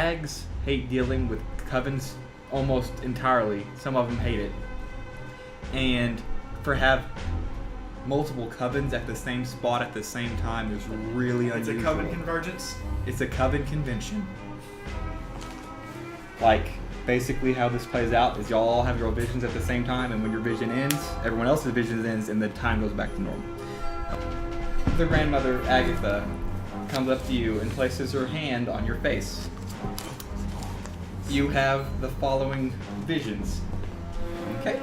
hags hate dealing with covens almost entirely. Some of them hate it. And have multiple covens at the same spot at the same time is really unusual. It's a coven convergence? It's a coven convention. Like, basically how this plays out is y'all all have your visions at the same time, and when your vision ends, everyone else's vision ends, and the time goes back to normal. The grandmother, Agatha, comes up to you and places her hand on your face. You have the following visions. Okay.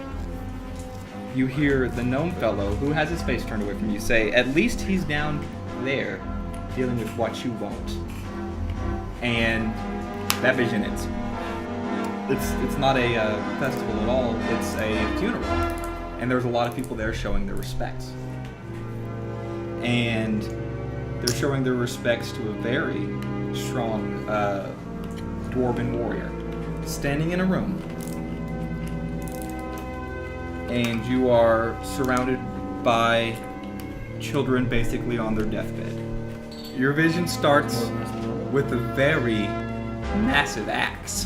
You hear the gnome fellow, who has his face turned away from you, say, "At least he's down there, dealing with what you won't." And that vision ends. It's not a festival at all. It's a funeral, and there's a lot of people there showing their respects. And they're showing their respects to a very strong dwarven warrior standing in a room. And you are surrounded by children basically on their deathbed. Your vision starts with a very massive axe.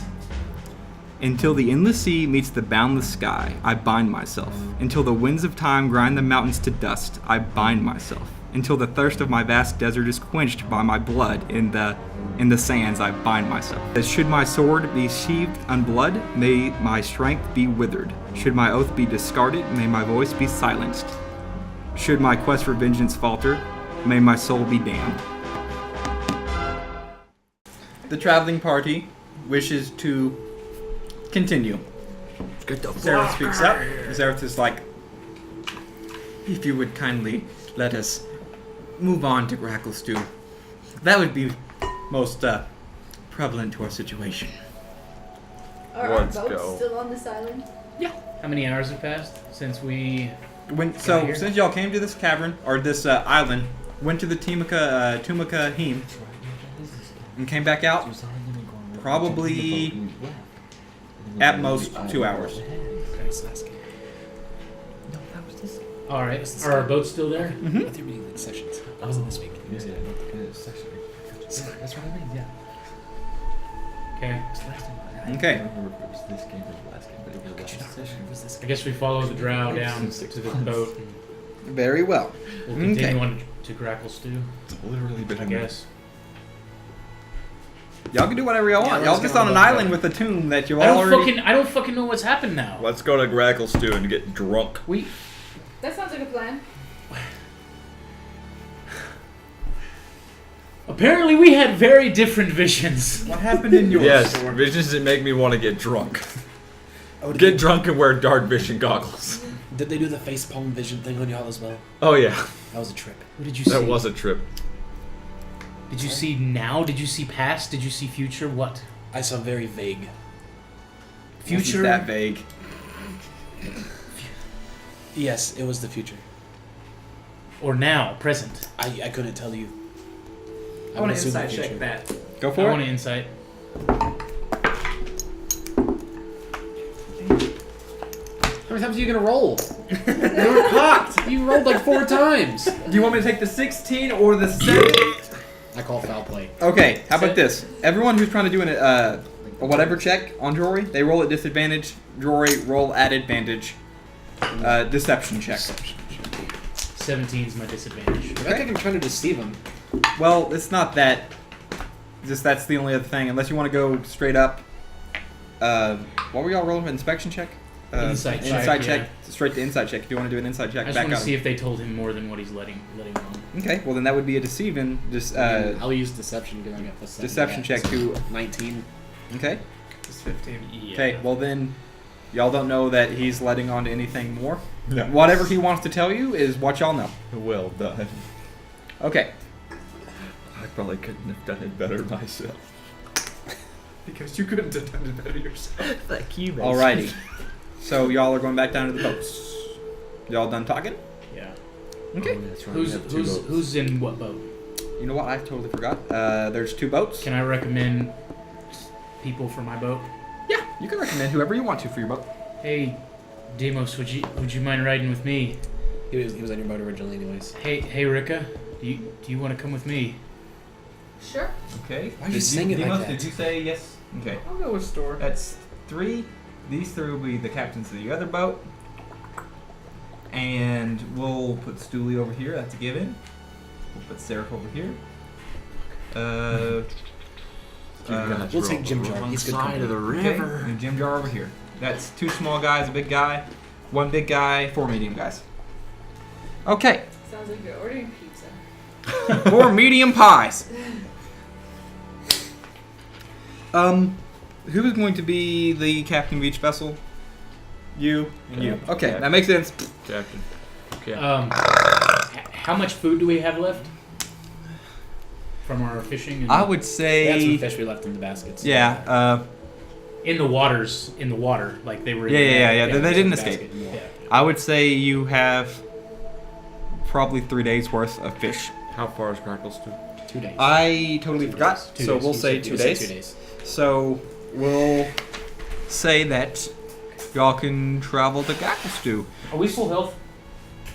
Until the endless sea meets the boundless sky, I bind myself. Until the winds of time grind the mountains to dust, I bind myself. Until the thirst of my vast desert is quenched by my blood in the sands, I bind myself. That should my sword be sheathed on blood, may my strength be withered. Should my oath be discarded, may my voice be silenced. Should my quest for vengeance falter, may my soul be damned. The traveling party wishes to continue. Zareth speaks up. Zareth is like, "If you would kindly let us move on to Grackle Stew, that would be most prevalent to our situation." Are our boats still on this island? Yeah. How many hours have passed since we... Since y'all came to this cavern, or this island, went to the Tumica Heem, and came back out, probably at most 2 hours. Alright, are our boats still there? Mm-hmm. They're reading the sections. I wasn't this week. That's what I mean, yeah. Okay. Okay. I don't remember if it was this game or the last game, but it was the last session. I guess we follow the drow down to the boat. Very well. We'll continue on to Grackle Stew. It's literally been I guess. Y'all can do whatever y'all want. Y'all just on an island with a tomb that you all already... I don't fucking know what's happened now. Let's go to Grackle Stew and get drunk. That sounds like a plan. Apparently we had very different visions. What happened in yours? Yes, visions that make me want to get drunk. Get drunk and wear dark vision goggles. Did they do the facepalm vision thing on y'all as well? Oh yeah. That was a trip. What did you see? That was a trip. Did you see now? Did you see past? Did you see future? What? I saw very vague. Wasn't Future? that vague. Yes, it was the future. Or now? Present? I couldn't tell you. I want to assume the insight check future. that. Go I for it. want to insight. How many times are you gonna roll? You were cocked. You rolled like 4 times. Do you want me to take the 16 or the 7? I call foul play. Okay, how about this? Everyone who's trying to do a whatever check on Jory, they roll at disadvantage. Jory, roll at advantage. Deception check. 17 is my disadvantage. I think I'm trying to deceive him. Well, it's not that. Just that's the only other thing. Unless you want to go straight up. What were y'all rolling? Inspection check? Insight check, Insight check. yeah. Straight to insight check. If you want to do an insight check, I just back want to out. see if they told him more than what he's letting on. Okay, well then that would be a deceiving. I'll use deception because I got the 7. Deception check to 19. Okay. It's 15. Yeah. Okay, well then, y'all don't know that he's letting on to anything more. No. Whatever he wants to tell you is what y'all know. Well done. Okay. I probably couldn't have done it better myself. Because you couldn't have done it better yourself. Thank you, man. Alrighty. So y'all are going back down to the boats. Y'all done talking? Yeah. Okay. That's right. we have 2 boats. Who's in what boat? You know what? I totally forgot. There's 2 boats. Can I recommend people for my boat? Yeah, you can recommend whoever you want to for your boat. Hey, Deimos, would you mind riding with me? He was on your boat originally anyways. Hey, Rikka, do you want to come with me? Sure. Okay. Why are you saying it like Deimos, that? did you say yes? Okay. I'll go with Stor. That's 3. These 3 will be the captains of the other boat. And we'll put Stooley over here. That's a given. We'll put Seraph over here. We'll take Jim Jar. He's good side of the company. river. And Jim Jar over here. That's 2 small guys, a big guy, 1 big guy, 4 medium guys. Okay. Sounds like you're ordering pizza. 4 medium pies. Who is going to be the captain of each vessel? You and you. Okay, Yeah. that makes sense. Captain. Okay. How much food do we have left from our fishing? And I would We had some say, fish we left in the baskets. yeah. in the water, like they were. In Yeah. the, They didn't Basket escape. and more. Yeah. I would say you have probably 3 days worth of fish. How far is Crackles to? 2 days. I totally 2 forgot, days. 2 so days. we'll You say said 2 you said days. 2 days. So we'll say that y'all can travel to Gacklestu. Are we full health?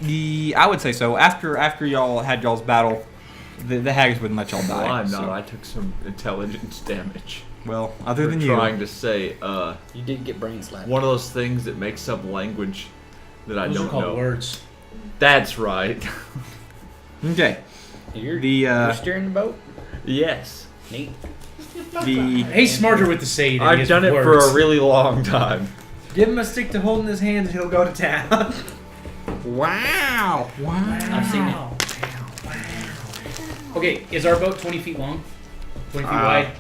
I would say so. After y'all had y'all's battle, the hags wouldn't let y'all die. Well, I'm so- not. I took some intelligence damage. Well, other We're than trying you. to say, You did get brain slapped. one of those things that makes up language that I Those are don't called know. words. That's right. Okay. You're The steering the boat? Yes. Neat. the He's smarter with the say than he I've is done with it words. for a really long time. Give him a stick to hold in his hand and he'll go to town. wow. I've seen it. Okay, is our boat 20 feet long? 20 feet wide?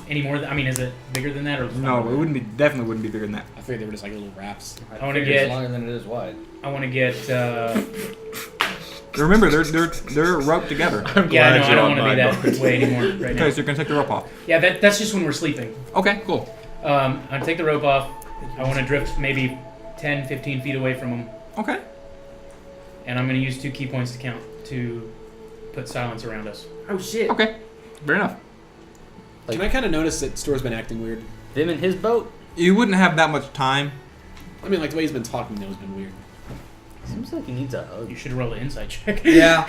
Any more? I mean, is it bigger than that or? No, it wouldn't be. Definitely wouldn't be bigger than that. I figured they were just like little wraps. I want to Figured it's get. longer than it is wide. I want to get. Remember, they're roped together. I'm Yeah, glad no, I you're don't on want to my be that boat. way anymore right Okay, now. so you're gonna take the rope off. Yeah, that's just when we're sleeping. Okay, cool. I'll take the rope off. I want to drift maybe 10, 15 feet away from them, Okay. and I'm going to use 2 key points to count to put silence around us. Oh shit. Okay. Fair enough. Can I kind of notice that Stor's been acting weird? Them in his boat? You wouldn't have that much time. I mean, like the way he's been talking though has been weird. Seems like he needs a hug. You should roll an insight check. Yeah.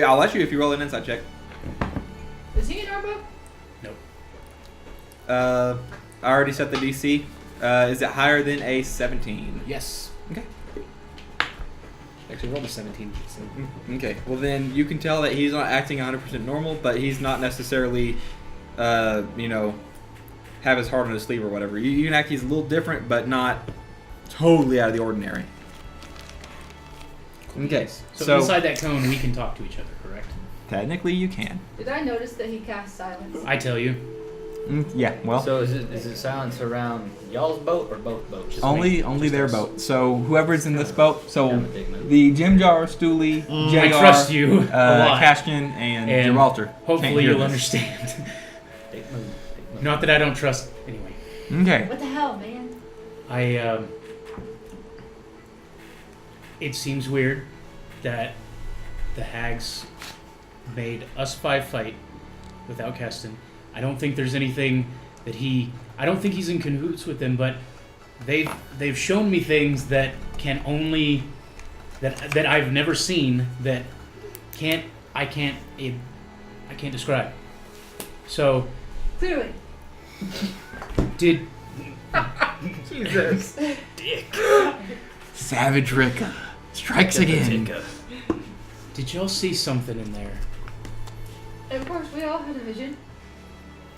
I'll let you if you roll an insight check. Is he in our boat? I already set the DC. Is it higher than a 17? Yes. Okay. Actually, rolled a 17. So. Okay. Well, then you can tell that he's not acting 100% normal, but he's not necessarily, have his heart on his sleeve or whatever. You can act he's a little different, but not totally out of the ordinary. Okay. So inside that cone, we can talk to each other, correct? Technically, you can. Did I notice that he cast silence? I tell you. Yeah. Well. So is it silence around y'all's boat or both boats? Only their us. boat. So whoever's in this boat. So Kinda big move. the Jim Jar, Stooley, JR, I trust you a lot. Castonn, and Gibraltar. Can't Hopefully hear you'll this. understand. Big move. Big move. Not that I don't trust. Anyway, Okay. What the hell, man? It seems weird that the hags made us 5 fight without Castonn. I don't think there's anything that I don't think he's in cahoots with them, but they've shown me things that can only that I've never seen that I can't describe. So Clearly. did Jesus. Savage Rikka strikes again. did y'all see something in there? Of course, we all had a vision.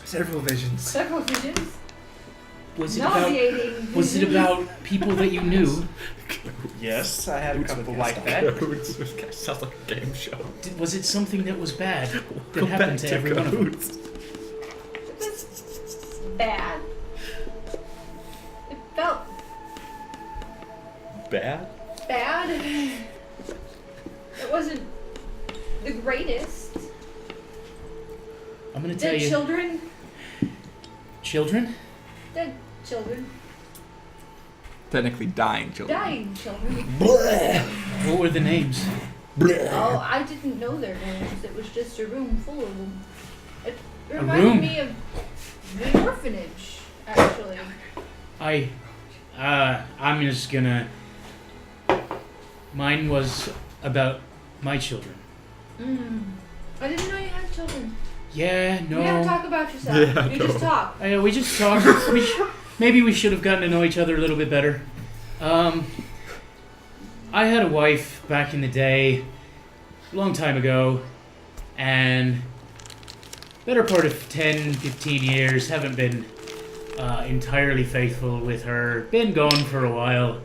Several visions. Several visions. Was it about Nauseating. was it about people that you knew? Yes, I had a couple like that. Sounds like a game show. Was it something that was bad that Go happened back to to every one of them? Cahoots. It was bad. It felt Bad? bad. It wasn't the greatest. I'm gonna tell Dead you, children. children. Dead children. Technically dying children. Dying children. What were the names? Oh, I didn't know their names. It was just a room full of them. It A reminded room? me of the orphanage, actually. I'm just gonna. Mine was about my children. I didn't know you had children. Yeah, no. You never talk about yourself. Yeah, you just talk. We just talked. Maybe we should have gotten to know each other a little bit better. I had a wife back in the day, a long time ago, and better part of 10, 15 years, haven't been entirely faithful with her. Been gone for a while.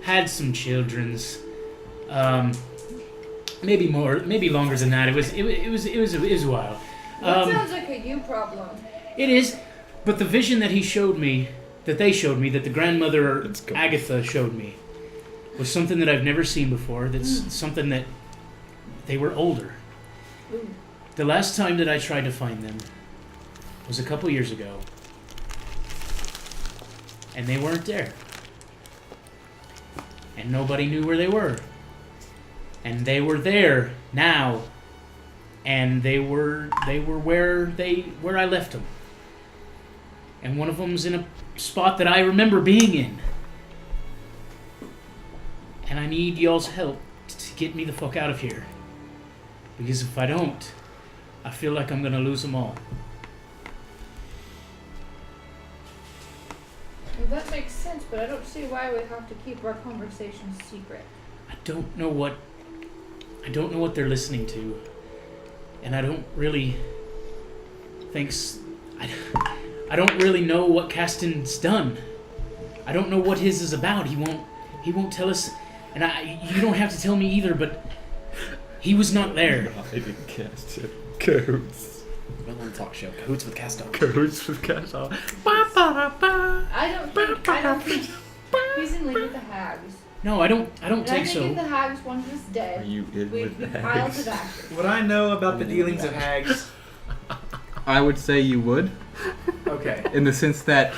Had some children's. Maybe more, maybe longer than that. It was a while. That sounds like a you problem. It is, but the vision that they showed me, that the grandmother Agatha showed me, was something that I've never seen before. That's something that they were older. Ooh. The last time that I tried to find them was a couple years ago, and they weren't there, and nobody knew where they were, and they were there now. And they were where I left them. And one of them's in a spot that I remember being in. And I need y'all's help to get me the fuck out of here. Because if I don't, I feel like I'm gonna lose them all. Well, that makes sense, but I don't see why we have to keep our conversations secret. I don't know what they're listening to. And I don't really I don't really know what Castonn's done. I don't know what his is about. He won't tell us, and you don't have to tell me either, but he was not there. I didn't cast it. Cahoots. Well-known talk show. Cahoots with Castonn. Cahoots with Castonn. I don't think he's in league with the hags. No, I don't And think I so. think if the hags wanted us Are dead, you in we'd with be the piles of hags? ashes. What I know about the dealings of hags. I would say you would, Okay. in the sense that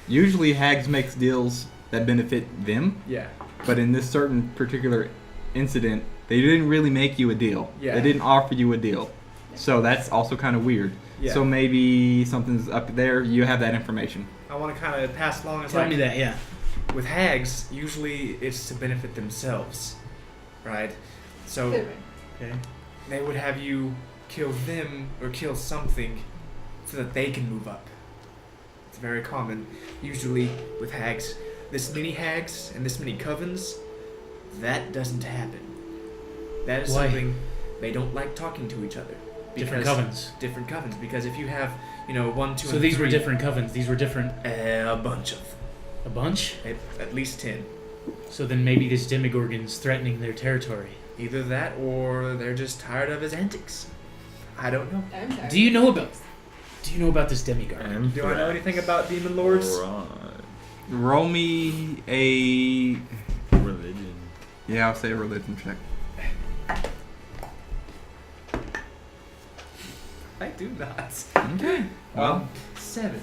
usually hags makes deals that benefit them, Yeah. but in this certain particular incident, they didn't really make you a deal. Yeah. They didn't offer you a deal. So that's also kind of weird. Yeah. So maybe something's up there. You have that information. I want to kind of pass along as Tell like me that, yeah. with hags, usually it's to benefit themselves, right? So Good. Okay. they would have you kill them or kill something so that they can move up. It's very common, usually with hags. This many hags and this many covens, that doesn't happen. That is Why? something they don't like talking to each other. Different Because- covens. Different covens, because if you have, 1, 2, So and these 3, were different covens. These were different. A bunch of them. A bunch? At least 10. So then maybe this Demigorgon's threatening their territory. Either that or they're just tired of his antics. I don't know. I'm sorry. Do you know about this Demigorgon? Do I know anything about demon lords? Right. Roll me a... Religion. Yeah, I'll say a religion check. I do not. Okay. Well, 7.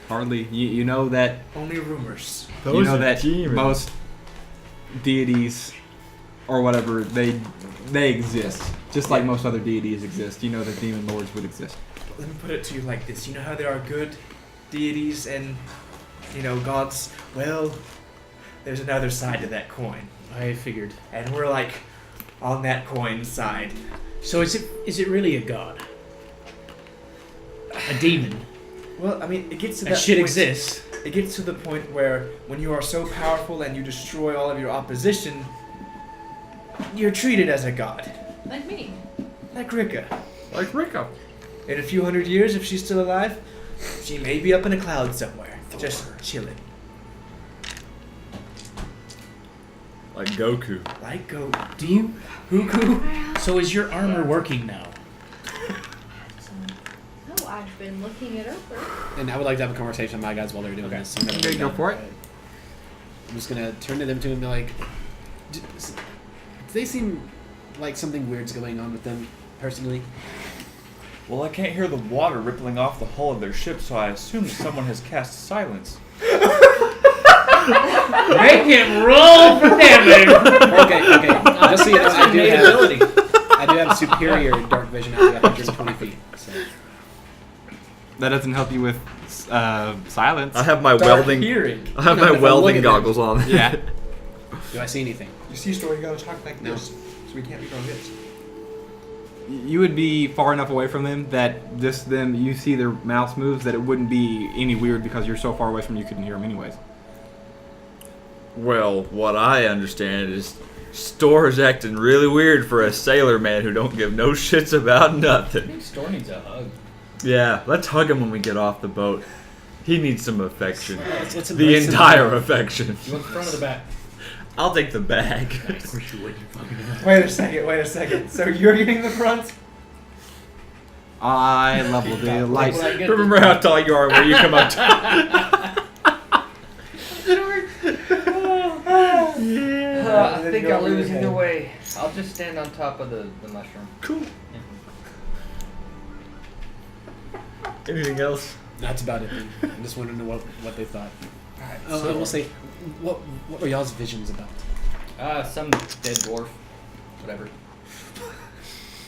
hardly. You know that Only rumors. you know are that demons. most deities or whatever they exist, just like most other deities exist. You know that demon lords would exist. Let me put it to you like this. You know how there are good deities and, gods? Well, there's another side to that coin. I figured. And we're like on that coin side. So is it really a god? A demon? Well, I mean, it gets to That that shit point. exists. It gets to the point where when you are so powerful and you destroy all of your opposition, you're treated as a god. Like me. Like Rikka. Like Rikka. In a few hundred years, if she's still alive, she may be up in a cloud somewhere, just chilling. Like Goku. Like go. Do you? Huku. So is your armor working now? Oh, I've been looking it over. And I would like to have a conversation with my guys while they're doing this. So I'm gonna Okay, leave go that. for it. I'm just gonna turn to them too and be like, do they seem like something weird's going on with them personally? Well, I can't hear the water rippling off the hull of their ship, so I assume that someone has cast silence. Make him roll for damage! Okay. Just so you know, That's an innate ability. I do have superior dark vision at 120 feet. So. That doesn't help you with silence. I have my Dark welding. hearing. I have No, my if I look welding at goggles on. Yeah. Do I see anything? You see, Stor, you gotta talk like No. this, so we can't be convinced. you would be far enough away from them that just them, you see their mouse moves, that it wouldn't be any weird because you're so far away from them you couldn't hear them anyways. Well, what I understand is Stor is acting really weird for a sailor man who don't give no shits about I nothing. think Stor needs a hug. Yeah, let's hug him when we get off the boat. He needs some affection. Let's The embrace him. entire affection. You want the front or the back? I'll take the bag. Of course you would. You fucking ass. Wait a second. So you're getting the front? I leveled the light. When I get Remember how tall you are when you come up to I think I'll lose either way. I'll just stand on top of the mushroom. Cool. Anything else? That's about it. Then. I just wanted to know what they thought. Alright, I will say, what were y'all's visions about? Some dead dwarf. Whatever.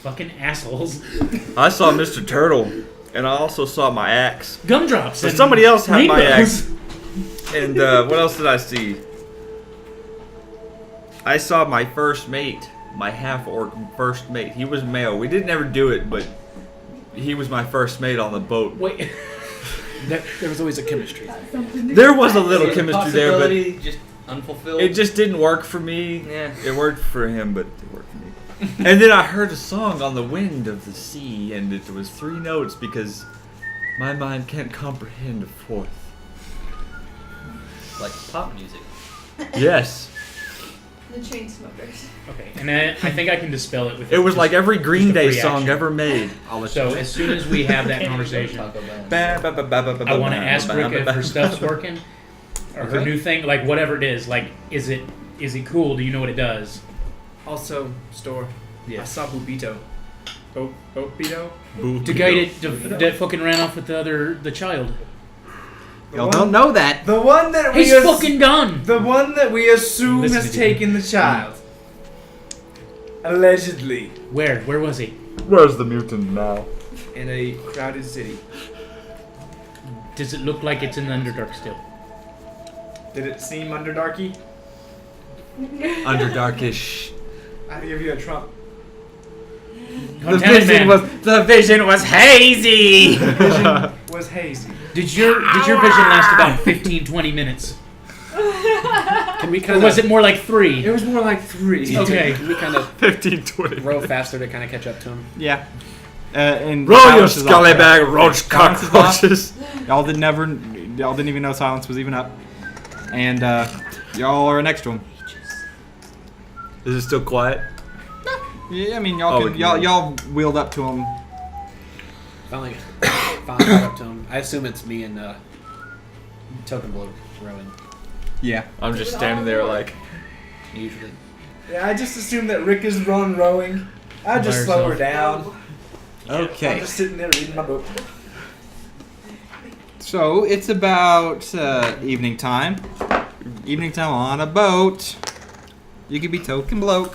Fucking assholes. I saw Mr. Turtle, and I also saw my axe. Gumdrops. But and somebody else had my rainbows. axe. And what else did I see? I saw my first mate, my half-orc first mate. He was male. We didn't ever do it, but he was my first mate on the boat. Wait. There was always a chemistry. There was a little chemistry there, but Possibility, just unfulfilled. it just didn't work for me. Yeah. It worked for him, but it worked for me. And then I heard a song on the wind of the sea, and it was 3 notes because my mind can't comprehend a fourth. Like pop music. Yes. The Chainsmokers. Okay, and then I think I can dispel it with. It was just- like every Green just a Day free song action. ever made. I'll let So you as soon as we have that conversation, Taco Bell. I want to ask Rikka if her stuff's working, or her Okay. new thing, like whatever it is. Like, is it cool? Do you know what it does? Also, Stor. I Yes. saw Bubito. Bubito? The guy that fucking ran off with the child. Y'all don't know that. The one that we He's fucking gone. The one that we assume Listen has to me. taken the child. Allegedly. Where was he? Where's the mutant now? In a crowded city. Does it look like it's in the Underdark still? Did it seem underdarky? Underdarkish. I have to give you a trump. Content man. The vision was hazy. Vision was hazy. Did your vision last about 15-20 minutes? Can we Or kind was of? it more like 3? It was more like 3. Okay. Can we kind of 15-20. row faster to kind of catch up to him? Yeah. And Roll your silence is off track. scullybag roach Silence is off. cockroaches. Y'all didn't even know silence was even up. And y'all are next to him. Is it still quiet? Yeah, I mean Oh, y'all wheeled up to him. Finally got up to him. I assume it's me and Tokenbloke rowing. Yeah. I'm just standing there like. Usually. Yeah, I just assumed that Rick is rowing. I By just slow her herself. down. Okay. I'm just sitting there reading my book. So it's about evening time. Evening time on a boat. You could be Tokenbloke.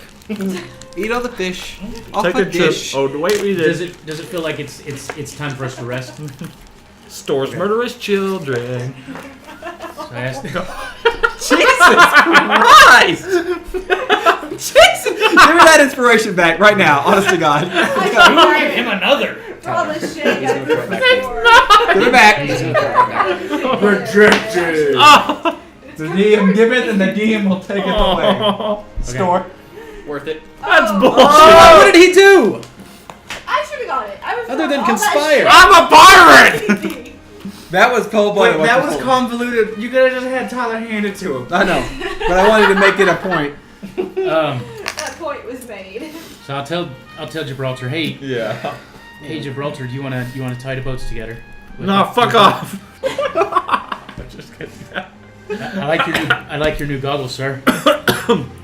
Eat all the fish off Take a a trip. dish. Oh, wait, we Does did. it feel like it's time for us to rest? Stor's murderous children. So I asked, Jesus Christ! Jesus! Give me that inspiration back right now, honest to God. give him another. For all the shit I got He's gonna before. Give it back. He's gonna throw it back. Rejected. The DM give it, and the DM will take it away. Store. Worth it. That's Oh, bullshit. what did he do? I should have got it. I was Other than all that conspire. shit. I'm a pirate! That was cold-blooded. Wait, that was convoluted. You could have just had Tyler hand it to him. I know, but I wanted to make it a point. That point was made. So I'll tell Gibraltar, hey Yeah. Gibraltar, do you wanna tie the boats together? No, fuck off. I'm just kidding. I like your new goggles, sir.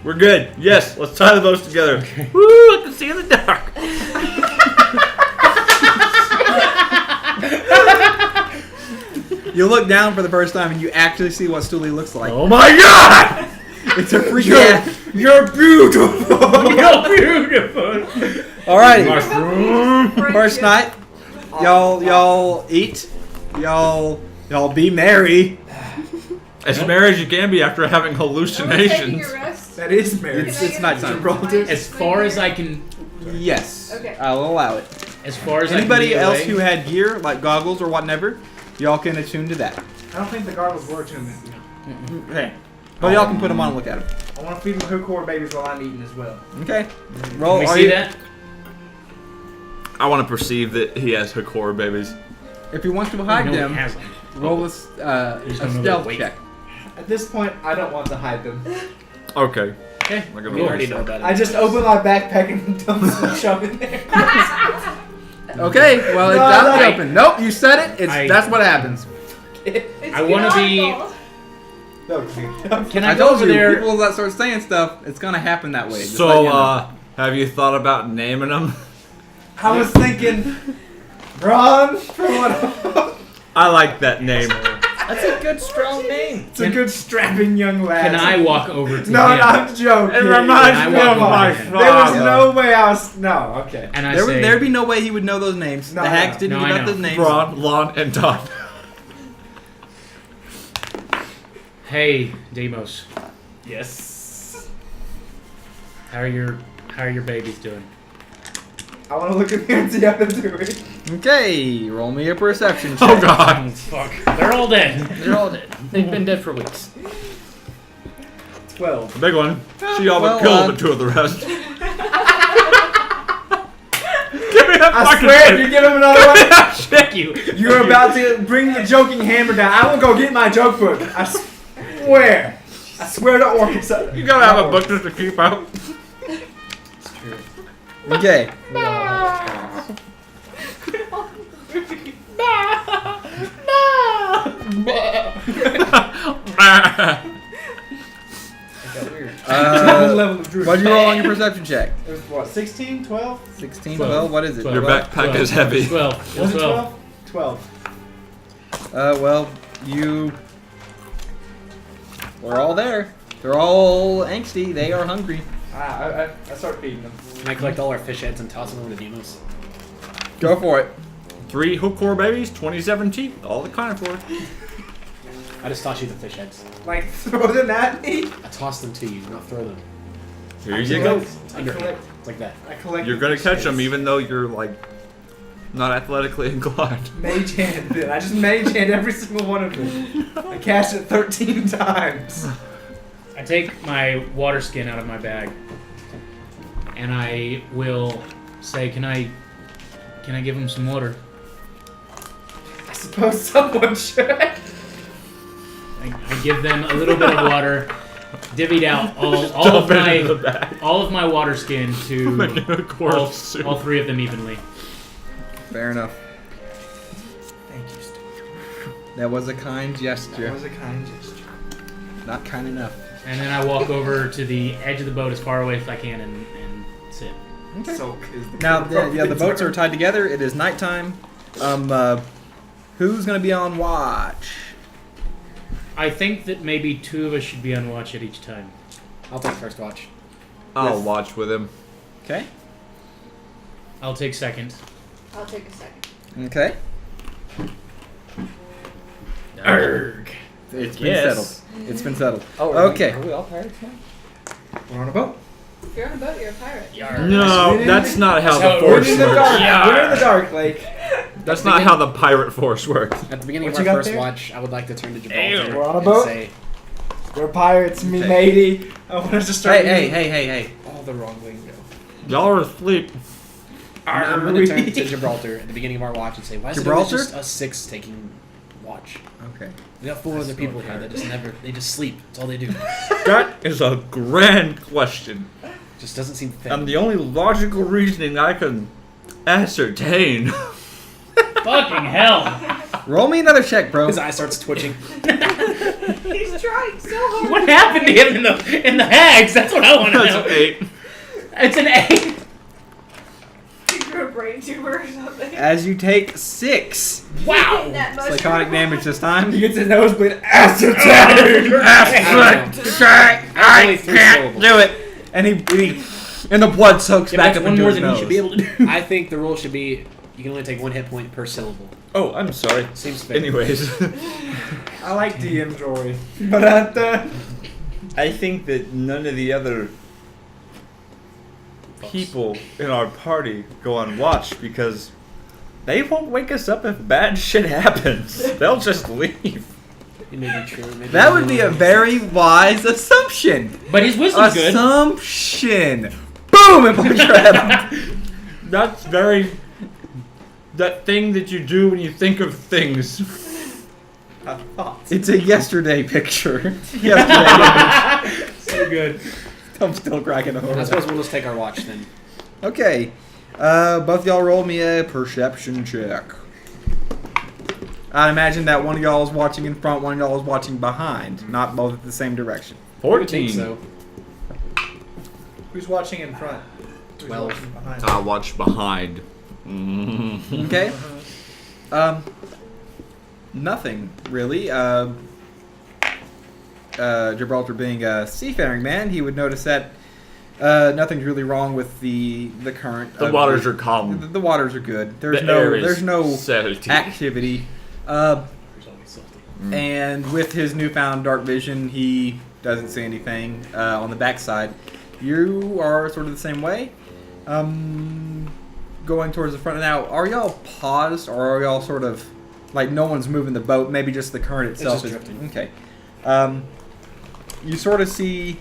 We're good. Yes, let's tie the boats together. Woo, I can see in the dark. You look down for the first time, and you actually see what Stooley looks like. Oh my god! It's a freak. You're beautiful. You're beautiful. Alrighty. First night, y'all eat, y'all be merry. As merry as you can be after having Are we taking hallucinations. a rest? That is marriage. It's nighttime. Gibraltar. As far as I can Yes. Okay. I'll allow it. As far as Anybody I can else get who away, had gear, like goggles or whatever, y'all can attune to that. I don't think the goggles were attunement. Okay. But y'all can put them on and look at them. I want to feed them hookor babies while I'm eating as well. Okay. Can Roll. we are see you- that? I want to perceive that he has Hakor babies. If you want to hide No, he them, hasn't. roll a just a don't know their stealth weight. check. At this point, I don't want to hide them. Okay. Okay. I'm gonna We roll already this. know about it. I just open my backpack and dump some chum in there. Okay. Well, it's No, out in the I- open. Nope. You said it. It's I- that's what happens. It's I wanna beyond be- fault. No, Can I I go told over you, there? people that start saying stuff, it's gonna happen that way. Just let you So, know. have you thought about naming them? I was thinking, Ron, for what? I like that name. That's a good, strong name. It's a good strapping young lad. Can I walk over to No, him? no, I'm joking. It reminds I me walk of over my to him. There was father. no way I was. No, okay. And I there say, would there'd be no way he would know those names. No, the hags no. didn't No, give I out know. those names. Ron, Lon, and Don. hey, Deimos, Yes. how are your babies doing? I want to look in here and see how they're doing. Okay, roll me a perception check. Oh God. Fuck, they're all dead. They're all dead. They've been dead for weeks. 12. Big one. She all Well, but killed the two of the rest. Give me that I fucking swear, if shit. you give him another one, Check you. you're about to bring the joking hammer down. I will go get my joke book. I swear. I swear to Orcus. You gotta have a book just to keep out. It's true. Okay. Got weird. Level of druid. What'd you roll on your perception check? It was what, 16, 12? 16, 12. 12, what is it? 12. Your backpack is heavy. 12. Was it 12. 12? 12. Well, you we're all there. They're all angsty. They are hungry. I start feeding them. Can I collect all our fish heads and toss them over to Deimos? Go for it. 3 Hakor babies, 27 teeth, all the kind for. I just toss you the fish heads. Like, throw them at me? I toss them to you, not throw them. Here you go. It's underhand. It's like that. I collect You're the gonna fish catch them heads. even though you're like not athletically inclined. Mage hand it. I just mage hand every single one of them. I cast it 13 times. I take my water skin out of my bag, and I will say, "Can I give him some water?" I suppose someone should. I give them a little bit of water, divvied out Dump it in the bag. all of my water skin Make to it a course soup. all three of them evenly. Fair enough. Thank you, Stor. That was a kind gesture. That was a kind gesture. Not kind enough. And then I walk over to the edge of the boat as far away as I can and sit. Soak is the Now, the boats are tied together. It is nighttime. Who's gonna be on watch? I think that maybe two of us should be on watch at each time. I'll take first watch. I'll Yes. watch with him. Okay. I'll take second. I'll take a second. Okay. Arrgh. It's been Yes. settled. It's been settled. Oh, Okay. Are we all pirates now? We're on a boat. If you're on a boat, you're a pirate. No, that's not how the it force We're in the works. dark. Yeah. We're in the Darklake. That's not how the pirate force works. At the beginning What of you our got first there? watch, I would like to turn to Gibraltar We're on a and boat? say We're pirates, me Okay. matey. I want us to start. Hey. All the wrong lingo. Y'all are asleep. I'm going to turn to Gibraltar at the beginning of our watch and say, why is it always Gibraltar? just us 6 taking watch? Okay. We got 4 other people here that they just sleep. That's all they do. That is a grand question. Just doesn't seem fair. And the only logical reasoning I can ascertain. Fucking hell! Roll me another check, bro. His eye starts twitching. He's trying so hard. What happened to him in the hags? That's what I want to That's know. an 8. It's an 8. He grew a brain tumor or something. As you take 6 Wow. That mushroom. psychotic damage this time. He gets his nosebleed. Ascertain. I can't Do it. And and the blood soaks Yeah, back that's up one into more his than nose. he should be able to do. I think the rule should be you can only take 1 hit point per syllable. Oh, I'm sorry. Seems fair. Anyways, I like DM Jory. But I think that none of the other people in our party go on watch because they won't wake us up if bad shit happens. They'll just leave. It may be true. Maybe That would be a very wise assumption. But his wisdom's good. Assumption. Boom! And punch your head off. That's very... That thing that you do when you think of things. It's a yesterday picture. Yesterday. So good. I'm still cracking a I suppose we'll just take our watch then. Okay. Both y'all roll me a perception check. I imagine that one of y'all is watching in front, one of y'all is watching behind, not both at the same direction. I would think 14. so. Who's watching in front? Who's 12. watching behind? I watch behind. Okay. Nothing really. Gibraltar being a seafaring man, he would notice that nothing's really wrong with the current. The waters are calm. The waters are good. The air is There's no salty. activity. And with his newfound dark vision, he doesn't see anything on the backside. You are sort of the same way. Going towards the front now. Are y'all paused, or are y'all sort of like no one's moving the boat? Maybe just the current itself just is drifting. okay. You sort of see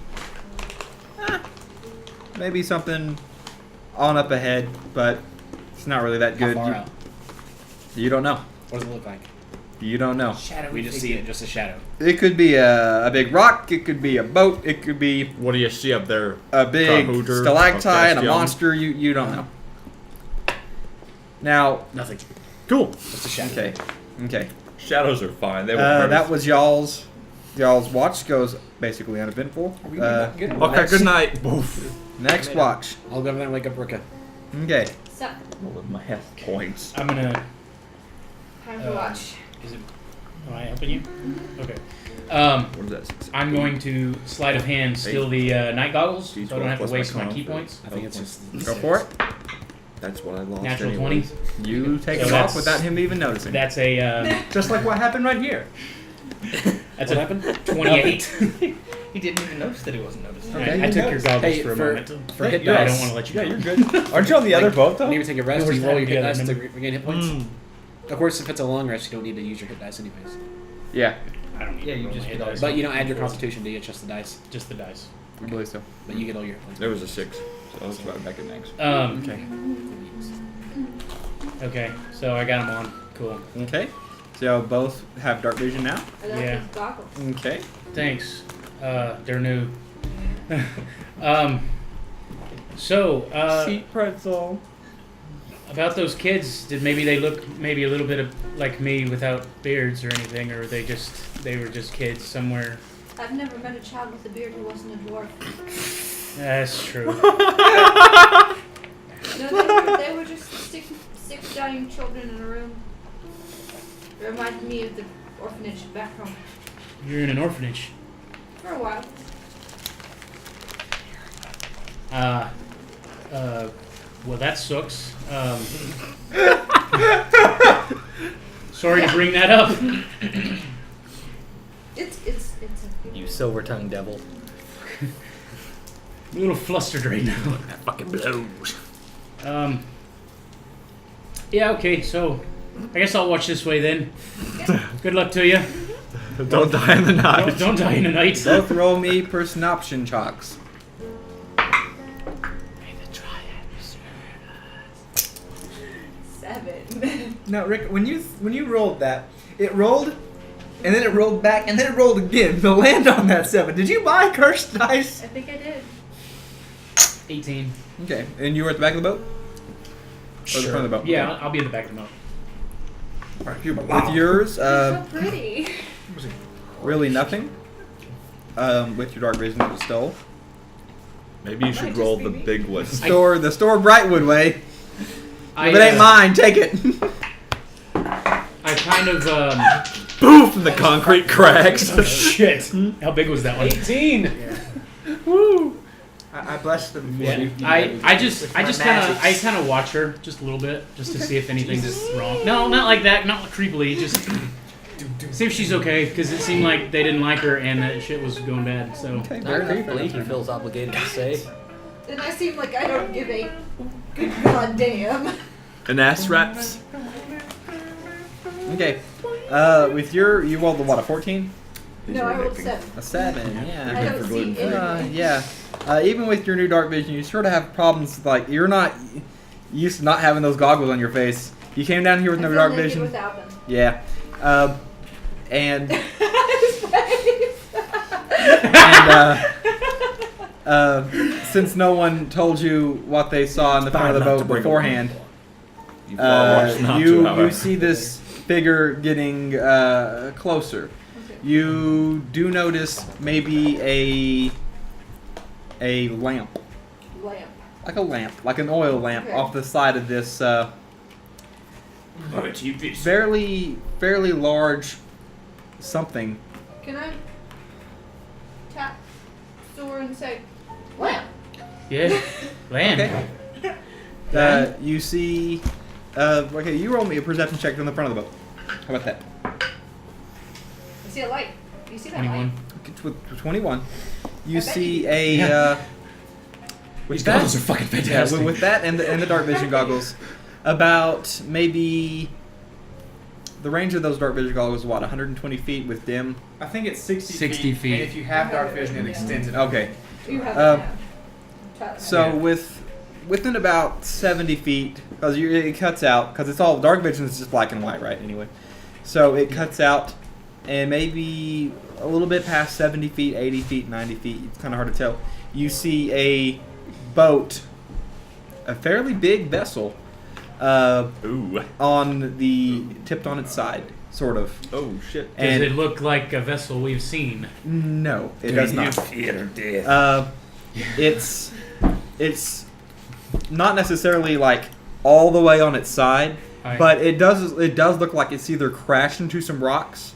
maybe something on up ahead, but it's not really that good. How far out? You don't know. What does it look like? You don't know. Shadow. We just see it, just a shadow. It could be a big rock. It could be a boat. It could be What do you see up there? a big Kahooter, stalactite, a Castonn. monster. You don't know. Now, Nothing. Cool. Just a shadow. okay. Shadows are fine. They won't hurt That us. was y'all's watch goes basically uneventful. Good. Okay, good night. Boof. Next watch. I'll go over there and wake up Rikka. Okay. So, With my health points. I'm gonna. time to watch. Is it? Am I helping you? Okay. What is that? I'm going to sleight of hand steal the night goggles, so I don't have to plus waste my con key for- points. I think it's just. Go for it. That's what I lost. Natural anyways. 20. You take So it that's- off without him even noticing. That's a Just like what happened right here. that's What a happened? 28. He didn't even notice that he wasn't noticing. Okay. I took your goggles Hey, for a for- moment. for hit I don't dice. want to let you. Yeah, go. you're good. Aren't you on the other boat though? You need to take a rest. Where's You roll that your hit together, dice to remember? regain hit points. Of course, if it's a long rest, you don't need to use your hit dice anyways. Yeah, I don't need Yeah, to you roll just my get hit all- dice. But you don't add your constitution, do you? It's just the dice. Just the dice. I believe so. But you get all your hit points. There was a 6. So let's go back at next. Okay. Okay. So I got them on. Cool. Okay. So y'all both have dark vision now. I got Yeah. these goggles. Okay. Thanks. They're new. So, Sheet pretzel. about those kids, did maybe they look maybe a little bit like me without beards or anything, or they were just kids somewhere? I've never met a child with a beard who wasn't a dwarf. That's true. No, they were just six dying children in a room. It reminded me of the orphanage back home. You're in an orphanage. For a while. Well, that sucks. Sorry to bring that up. It's a You silver-tongued devil. I'm a little flustered right now. That fucking blows. Yeah, okay, so I guess I'll watch this way then. Good luck to you. Don't die in the night. Don't die in the night. Both roll me perception checks. seven. Now, Rick, when you rolled that, it rolled, and then it rolled back, and then it rolled again to land on that 7. Did you buy cursed dice? I think I did. 18. Okay. And you were at the back of the boat? Or the front of the boat? Yeah, I'll be at the back of the boat. With yours, They're so pretty. really nothing. With your dark vision that you stole. Maybe you Might should just roll be the me. big one. The store Brightwood way. If I, it ain't mine, take it. I kind of, Boof! And the concrete cracks. oh shit. How big was that one? 18! Woo! I blessed them for Yeah. you. I just With my kind magics. of watch her just a little bit, just to see if anything's wrong. No, not like that, not creepily, just see if she's okay, because it seemed like they didn't like her and that shit was going bad. So Okay, Not fair enough, fair creepily, enough. he feels obligated to say. Then I seem like I don't give a good goddamn. And ass wraps. Okay. With you rolled what, a 14? No, I rolled 7. A 7, I yeah. don't see anything. Yeah. Even with your new dark vision, you sort of have problems. Like you're not used to not having those goggles on your face. You came down here with I no feel dark naked vision. without them. Yeah. And His face. since no one told you what they saw in the front of the Not to boat bring beforehand, You not to, you however. see this figure getting closer. Okay. You do notice maybe a lamp, Lamp. like an oil lamp, Okay. off the side of this fairly large something. Can I tap Stor and say, lamp? Yeah. Land. Okay. You see. Okay, you roll me a perception check on the front of the boat. How about that? I see a light. Do you see that 21. light? With 21, you I bet see you- a. With These that, goggles are fucking yeah, fantastic. with that and the dark vision goggles, about maybe the range of those dark vision goggles is what, 120 feet with dim. I think it's 60, 60 feet. And if you have dark vision, it extends it. Okay, You have Um, it now. Try that. so within about 70 feet, because it cuts out, because it's all dark vision is just black and white, right? Anyway, so it cuts out, and maybe a little bit past 70 feet, 80 feet, 90 feet. It's kind of hard to tell. You see a boat, a fairly big vessel, Ooh. on the tipped on its side, sort of. Oh shit. Does And it look like a vessel we've seen? no, it does not. Fear death. It's not necessarily like all the way on its side, Alright. but it does look like it's either crashed into some rocks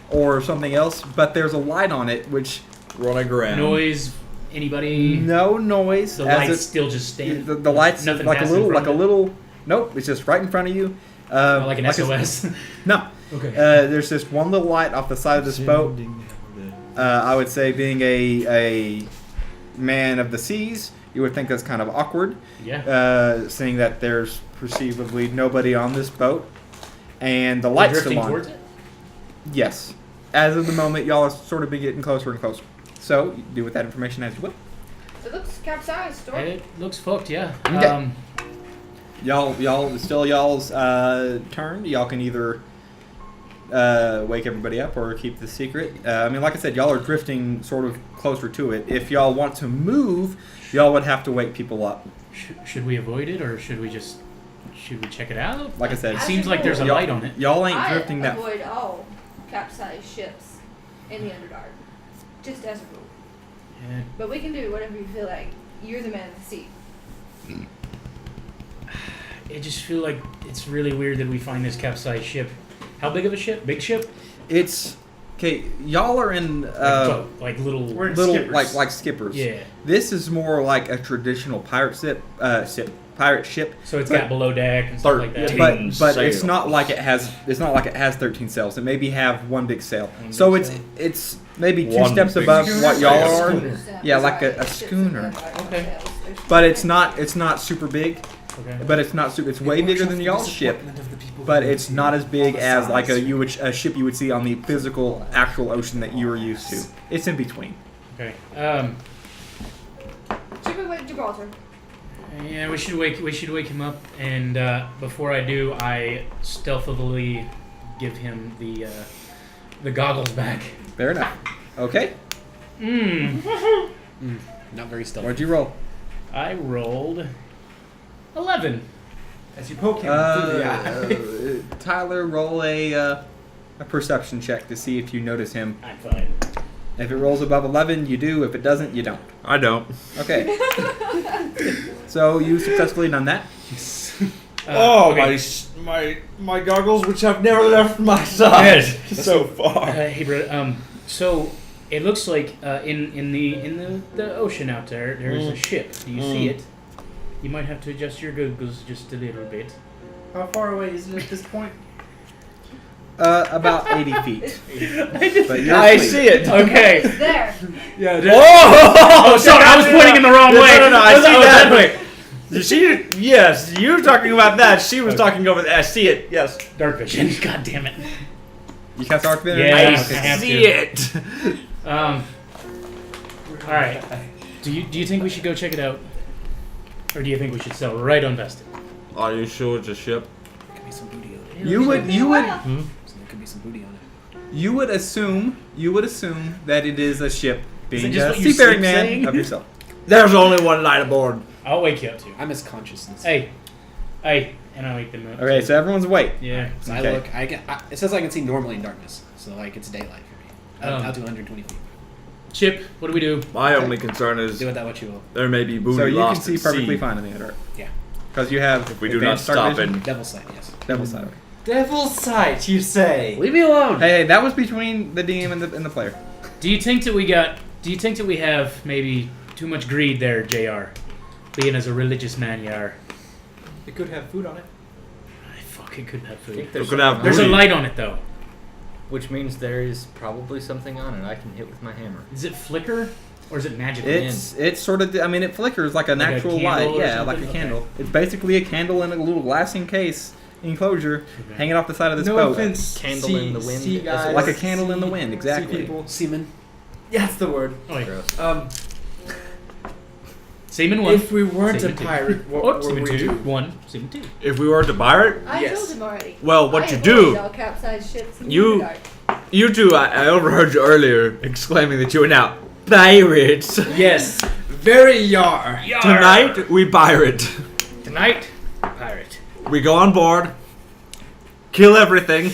or something else. But there's a light on it, which Running around. Noise? Anybody? no noise. The as light's it- still just standing. the light's Nothing like a passing little, from like a it? little. Nope, it's just right in front of you. Like an a- SOS. no. Okay. There's just one little light off the side of this boat. I would say, being a man of the seas, you would think that's kind of awkward, Yeah. seeing that there's perceivably nobody on this boat, and the We're light's drifting still on. towards it? Yes. As of the moment, y'all are sort of been getting closer and closer. So, you do with that information as you will. It looks capsized, Stor. It looks fucked, yeah. Okay. Y'all, it's still y'all's turn. Y'all can either wake everybody up or keep the secret. I mean, like I said, y'all are drifting sort of closer to it. If y'all want to move, y'all would have to wake people up. Should we avoid it or should we check it out? Like I said, It seems like there's a y'all- light on it. Y'all ain't I drifting that. avoid all capsized ships in the Underdark, just as a rule. Yeah. But we can do whatever you feel like. You're the man of the sea. I just feel like it's really weird that we find this capsized ship. How big of a ship? Big ship? It's okay. Y'all are in Boat, like little. We're in little skippers. like skippers. Yeah. This is more like a traditional pirate ship. So it's But- got below deck and stuff like that. But it's sails. not like it has 13 sails. It maybe have one big sail. One So big it's sail. maybe two One steps big above sail. what y'all are. Schooner. Yeah, like Sorry, a ships in schooner. the Underdark, Okay. sails. There's But it's not super big. Okay. But it's not super. It's way bigger than y'all's ship. But it's not as big as like a ship you would see on the physical actual ocean that you were used to. It's in between. Okay. Should we wait Gibraltar? Yeah, we should wake him up, and before I do, I stealthily give him the goggles back. Fair enough. Okay. Not very stealthy. What'd you roll? I rolled 11. As you poke him through the eye. Tyler, roll a perception check to see if you notice him. I'm fine. If it rolls above 11, you do. If it doesn't, you don't. I don't. Okay. So you successfully done that. My goggles, which have never left my side so far. Hey, bro. So it looks like in the ocean out there, there's a ship. Do you see it? You might have to adjust your goggles just a little bit. How far away is it at this point? About 80 feet. But you're I asleep. see it. Okay. It's there. Yeah. Oh, sorry, I was pointing in the wrong way. No, I see that. way. She, yes, you were talking about that. She was talking over. I see it. Yes. Dark vision. God damn it. You cast Dark Vision? Yeah, I I have see to. it. All right. Do you think we should go check it out, or do you think we should sell right on vested? Are you sure it's a ship? There could be some booty on it. You would So there could be some booty on it. you would assume that it is a ship being just a what you seafaring sleep man saying? of yourself. There's only one light aboard. I'll wake you up too. I'm his consciousness. Hey, and I wake them up. Okay, so everyone's awake. Yeah. So Okay. I look. It says I can see normally in darkness, so like it's daylight for me. Out to 120 feet. Chip, what do we do? My only concern is Do with that what you will. there may be booty So you can lost see at perfectly sea. fine in the dark. Yeah. Because you have If we do not advanced dark stop vision. and Devil's sight. Yes. Devil's Sight. Devil's sight, you say? Leave me alone. Hey, that was between the DM and the player. Do you think that we have maybe too much greed there, JR? Being as a religious man you are. It could have food on it. Fuck, it could have I food. think We could have There's a booty. light on it though. Which means there is probably something on it I can hit with my hammer. Is it flicker or is it magical? It's sort of, I mean, it flickers like a Like a natural candle light. or Yeah, something? like a Okay. candle. It's basically a candle in a little glass encase enclosure Okay. hanging off the side of this No boat. offense. Candle in the wind, Sea as it guys, Like a candle in the wind, sea exactly. people. Seaman. Yeah, that's the word. Oh, yeah. Gross. Seaman 1. If we weren't a Seaman two. pirate, what Oh, would Seaman we 2. do? 1. Seaman 2. If we were to pirate, I Yes. told him already. well, what I you avoid do, all capsized ships in You- the dark. you two, I overheard you earlier exclaiming that you are now pirates. Yes. Very yar. Tonight, we pirate. Tonight, pirate. We go on board, kill everything,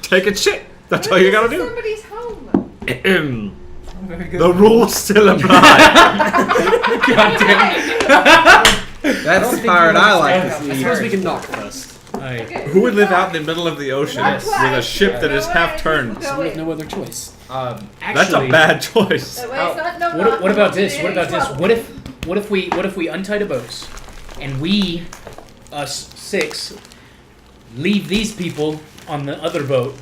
take a shit. That's all you gotta do. Somebody's home. Ahem. Very good. The rules still apply. That's the pirate I like to I see. suppose we can knock first. Aye. Okay, Who would live out in the middle of the ocean Not with a twice. ship that is No half way. turned? So we have no other choice. That's Actually, a bad choice. That way How- it's not no What about this? any What about this? trouble. What if we untie the boats and we, us 6, leave these people on the other boat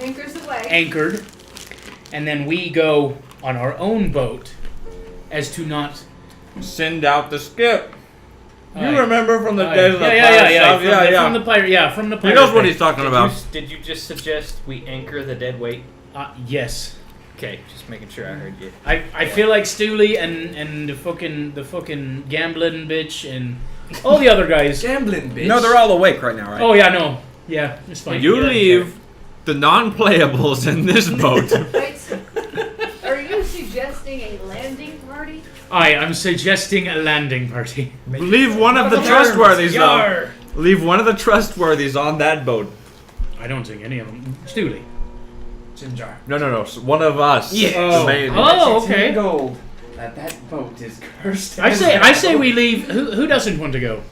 Anchors away. anchored, and then we go on our own boat as to not. Send out the skip. You Aye. remember from the Aye. days of the yeah, pirate yeah, stuff? From the pirate. From the pirate. He knows what thing. he's talking about. Did you just suggest we anchor the dead weight? Yes. Okay, just making sure I heard you. I feel like Stooley and the fucking gambling bitch and all the other guys. Gambling, bitch. No, they're all awake right now, right? Oh yeah, no, yeah, it's fine. You Yeah, leave the non-playables in this boat. Wait, are you suggesting a landing party? I'm suggesting a landing party. Leave one of the Yarr. trustworthies though. Yar! Leave one of the trustworthies on that boat. I don't think any of them. Stooley. Ginger. No. One of us. Yeah. The main. Oh, okay. Gold. That boat is cursed. I say we leave. Who doesn't want to go?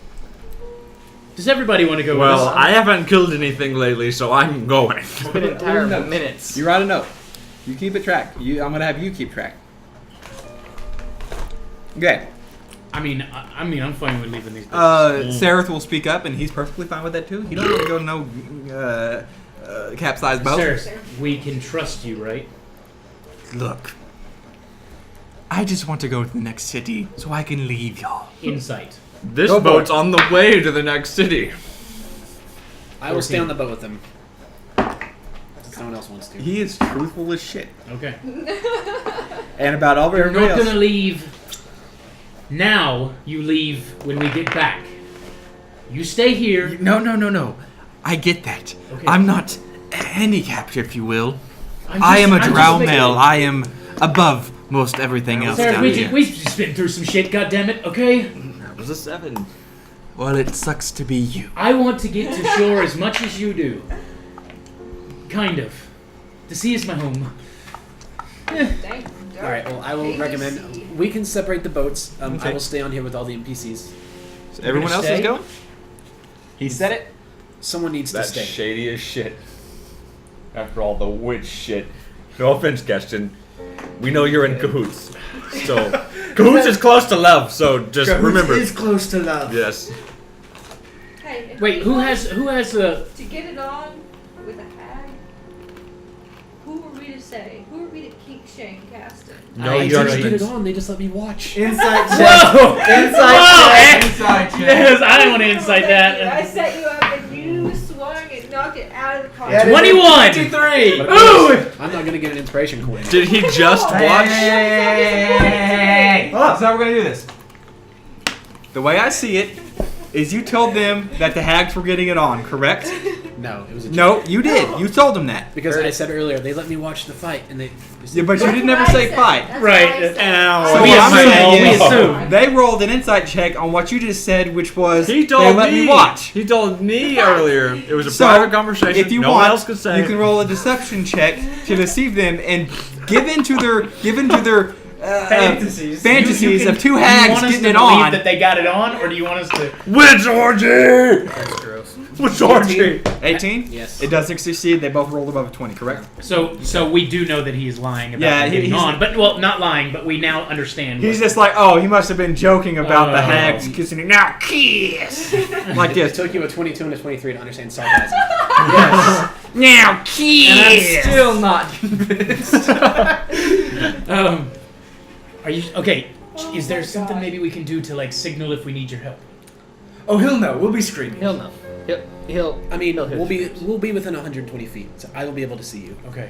Does everybody want to go? Well, with us? I haven't killed anything lately, so I'm going. It's been entire minutes. You write a note. You keep it track. I'm gonna have you keep track. Okay. I mean, I'm fine with leaving these. Sareth will speak up, and he's perfectly fine with that too. You don't want to go to no capsized boat. Sir, we can trust you, right? Look, I just want to go to the next city so I can leave y'all. Insight. This Go for boat's it. on the way to the next city. I will stay 14. on the boat with them. If no one else wants to. He is truthful as shit, Okay. and about all You're everybody not else. gonna leave now. You leave when we get back. You stay here. No. I get that. Okay. I'm not handicapped, if you will. I'm I am a just drow making- male. I am above most everything else Sarah, down we've here. just been through some shit. Goddammit. Okay. That was a 7. Well, it sucks to be you. I want to get to shore as much as you do. Kind of. The sea is my home. Dang, All right. Well, I will Deimos. recommend we can separate the boats. I Okay. will stay on here with all the NPCs. So everyone else stay? is going? He said it? Someone needs to That's stay. shady as shit. After all the witch shit. No offense, Castonn. We know you're in cahoots. So, cahoots is close to love, so just remember. is close to love. Yes. Hey, if Wait, we who want has a? to get it on with a hag? Who are we to say? Who are we me to kink shame Castonn. No, I you didn't already get it on. They just let me watch. Insight check. Whoa! Insight check. Yes, I didn't want to insight I that. set you up and you swung and knocked it out of the car. Yeah, 21. 23. But of Ooh! course, I'm not gonna get an inspiration coin. Did he just watch? Hey! Oh, so how we're gonna do this. The way I see it is you told them that the hags were getting it on, correct? No, it was a joke. No, you did. You told them that. Because I said earlier they let me watch the fight and they. Yeah, but you That's didn't what never I say said. fight. That's Right. what I said. So We what I'm assume. saying We is, assume. they rolled an insight check on what you just said, which was He they told let me watch. He told me earlier. It was a So, private conversation. If you no want, one else could say. you can roll a deception check to deceive them and give into their Fantasies. fantasies You of two do you hags want us getting to it believe on. that they got it on, or do you want us to? Witch orgy. That's gross. Witch orgy. 18? Yes. It doesn't succeed. They both rolled above a 20, correct? So we do know that he is lying about Yeah, them getting he's- on, but well, not lying, but we now understand. He's just like, oh, he must have been joking about the Oh. hags kissing it. Now kiss! Like It this. took you a 22 and a 23 to understand sarcasm. Yes. Now kiss! And I'm still not convinced. Are you okay? Is there something maybe we can do to like signal if we need your help? Oh, he'll know. We'll be screaming. He'll know. He'll. I mean, He'll hit we'll be within 120 feet, so I will be able to see you. Okay.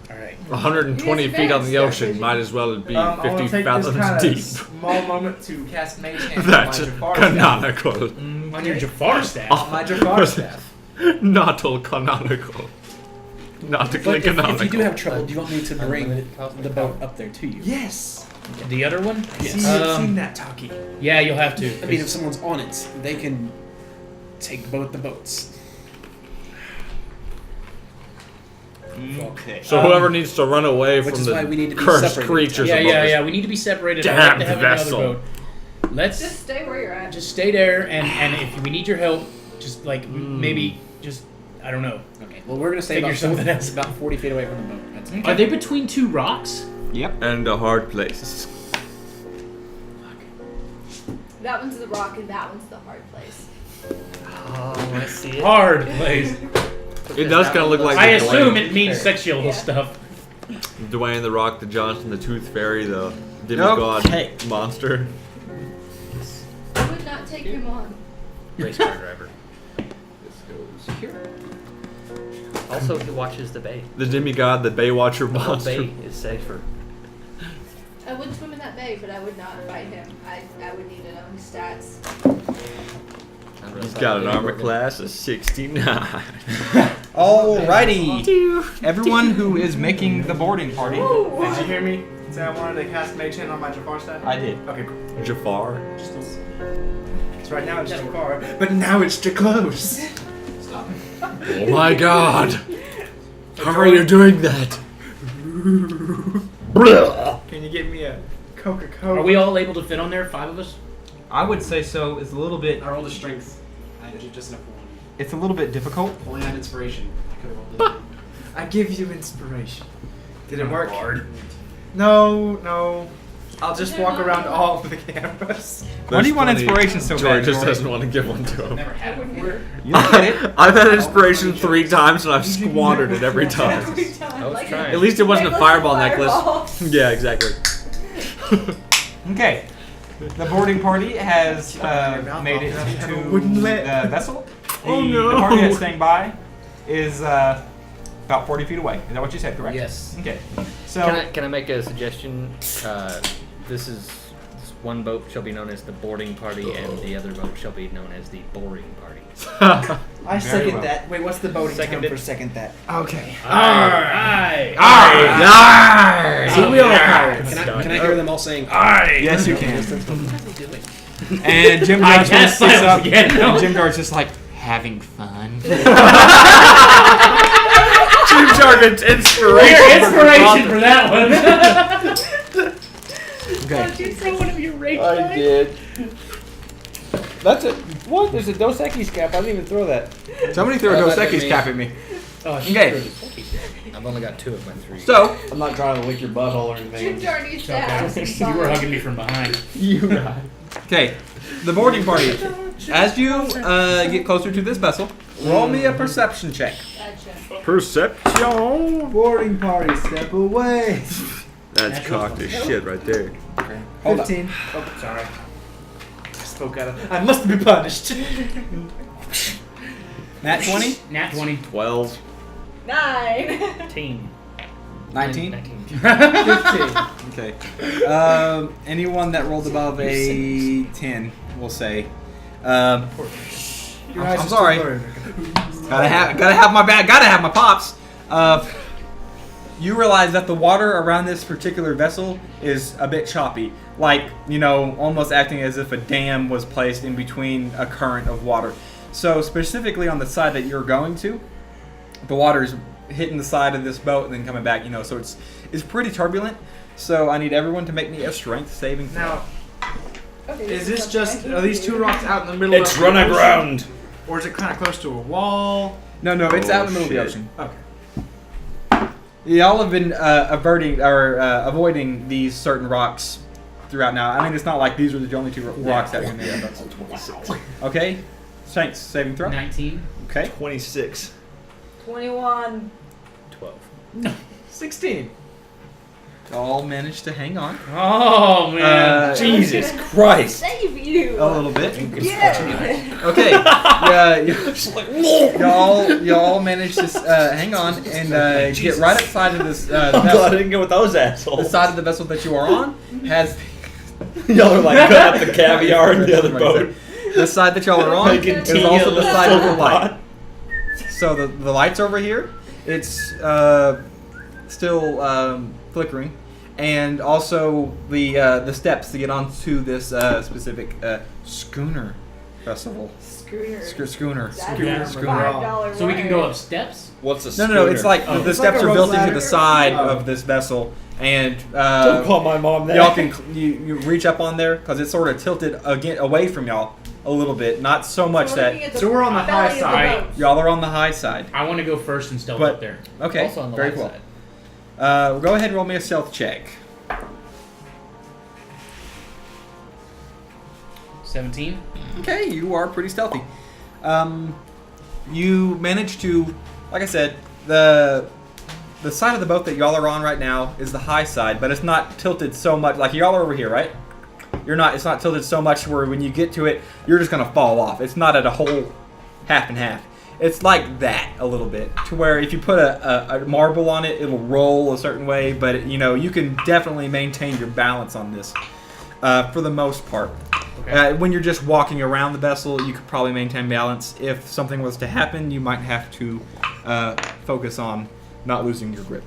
All right. 120 feet on the ocean might as well be I want 50 to take this fathoms kind deep. of small moment to cast Mage Hand on That's my Jafar canonical. staff. On your Jafar staff. On my Jafar staff. Not all canonical. Not But canonical. if you do have trouble, do you want me to bring Unlimited cosmic the boat up there to you? Yes. The other one? Seen that talkie. Yeah, you'll have to. I mean, if someone's on it, they can take both the boats. Okay. So whoever needs to run away Which from is why we need the to be cursed separated. creatures yeah, above yeah, us. yeah. We need to be separated. Damn I'd like to have another vessel. boat. Let's Just stay where you're at. just stay there, and if we need your help, just like maybe just I don't know. Okay. Well, we're gonna stay Figure about something else. about 40 feet away from the boat. That's it. Are they between two rocks? Yep. And a hard place. That one's the rock and that one's the hard place. Oh, I see it. Hard place. It does kind of look like I the assume Dwayne, it means sexual Yeah. stuff. Dwayne the Rock, the Johnson, the Tooth Fairy, the demigod Okay. monster. I would not take him on. Race car driver. This goes here. Also, he watches the bay. The demigod, the Baywatcher The whole monster. bay is safer. I would swim in that bay, but I would not fight him. I would need to know his stats. He's got an armor class of 69. Alrighty. Everyone who is making the boarding party. Did you hear me say I wanted to cast Mage Hand on my Jafar staff? I did. Okay, cool. Jafar. So right now it's Jafar, but now it's close. Oh my god. How are you doing that? Can you get me a Coca-Cola? Are we all able to fit on there? 5 of us? I would say so. It's a little bit. I rolled a strength. I did just enough for one. It's a little bit difficult. Only had inspiration. I could have rolled it. I give you inspiration. Did it work? No. I'll just walk around all of the cameras. Why do you want That's funny. inspiration so Jory bad? just Jory? doesn't want to give one to him. Never had it before. You don't get it. I've had inspiration 3 times and I've squandered it every time. Every time. I was like trying. At least it wasn't a necklace of fireball necklace. fireballs. Yeah, exactly. Okay. The boarding party has made it to Wouldn't let- the vessel. Oh, The no. party that's staying by is about 40 feet away. Is that what you said, correct? Yes. Okay. So, Can I make a suggestion? This one boat shall be known as the boarding party, and the other boat shall be known as the boring party. I Very second well. that. Wait, what's the voting term Seconded. for second that? okay. Aye. See, we are pirates. Can I hear them all saying, Yes, you can. What are they doing? And Jim I Darch cast just sits silence up. again, no. And Jim Darch just like having fun. Team Target's inspiration. Your inspiration for that one. Okay. I did. That's it. What? There's a Dos Equis cap. I didn't even throw that. Somebody threw a Oh, Dos that Equis me. cap at me. Oh, Okay. I've only got 2 of my 3. So, I'm not trying to lick your butthole or Jim anything. Jar needs to have some you were fun. hugging me from behind. okay. The boarding party. As you get closer to this vessel, roll me a perception check. Gotcha. Perception. Boarding party, step away. That's Natural cocked as shit right there. Hold up. 15. Oh, sorry. Spoke out of. I must be punished. Nat 20? Nat 20. 12. 9. 19. 19? 19. 15. Okay. Anyone that rolled above a 10, we'll say. Your eyes I'm are sorry. still blurred. Gotta have my bag. Gotta have my pops. You realize that the water around this particular vessel is a bit choppy, like almost acting as if a dam was placed in between a current of water. So specifically on the side that you're going to, the water's hitting the side of this boat and then coming back. So it's pretty turbulent. So I need everyone to make me a strength saving throw. Now, Okay, is this this just are these two rocks out in the middle? It's of the run ocean? aground. Or is it kind of close to a wall? No, it's out in the middle shit. of the ocean. Okay. Y'all have been avoiding these certain rocks throughout now. I mean, it's not like these are the only two rocks that are in there. Okay, strength saving throw. 19. Okay. 26. 21. 12. 16. All managed to hang on. Oh, man. Jesus Christ. Save you. A little bit. Yeah. Okay. Y'all managed to hang on and get right outside of this I'm glad I vessel. didn't go with those The assholes. side of the vessel that you are on has Y'all are like cut up the caviar in the other boat. the side that y'all are on Making is tea also in the a side of the silver light. pot. So the light's over here. It's still flickering, and also the steps to get onto this specific schooner festival. Schooner. That's Schooner. $5 So we can go word. up steps? What's a No, schooner? it's like the It's steps like a are built rope into the ladder. side Oh. of this vessel, and Don't call my mom that. y'all can you reach up on there because it's sort of tilted again away from y'all a little bit, not so much We're looking that at the So we're on the belly high of the side. boat. y'all are on the high side. I want to go first and stealth But- up there. Okay, Also on the very light cool. side. Go ahead and roll me a stealth check. 17. Okay, you are pretty stealthy. You manage to, like I said, the side of the boat that y'all are on right now is the high side, but it's not tilted so much. Like y'all are over here, right? It's not tilted so much where when you get to it, you're just gonna fall off. It's not at a whole half and half. It's like that a little bit, to where if you put a marble on it, it'll roll a certain way. But you can definitely maintain your balance on this for the most part. Okay. When you're just walking around the vessel, you could probably maintain balance. If something was to happen, you might have to focus on not losing your grip.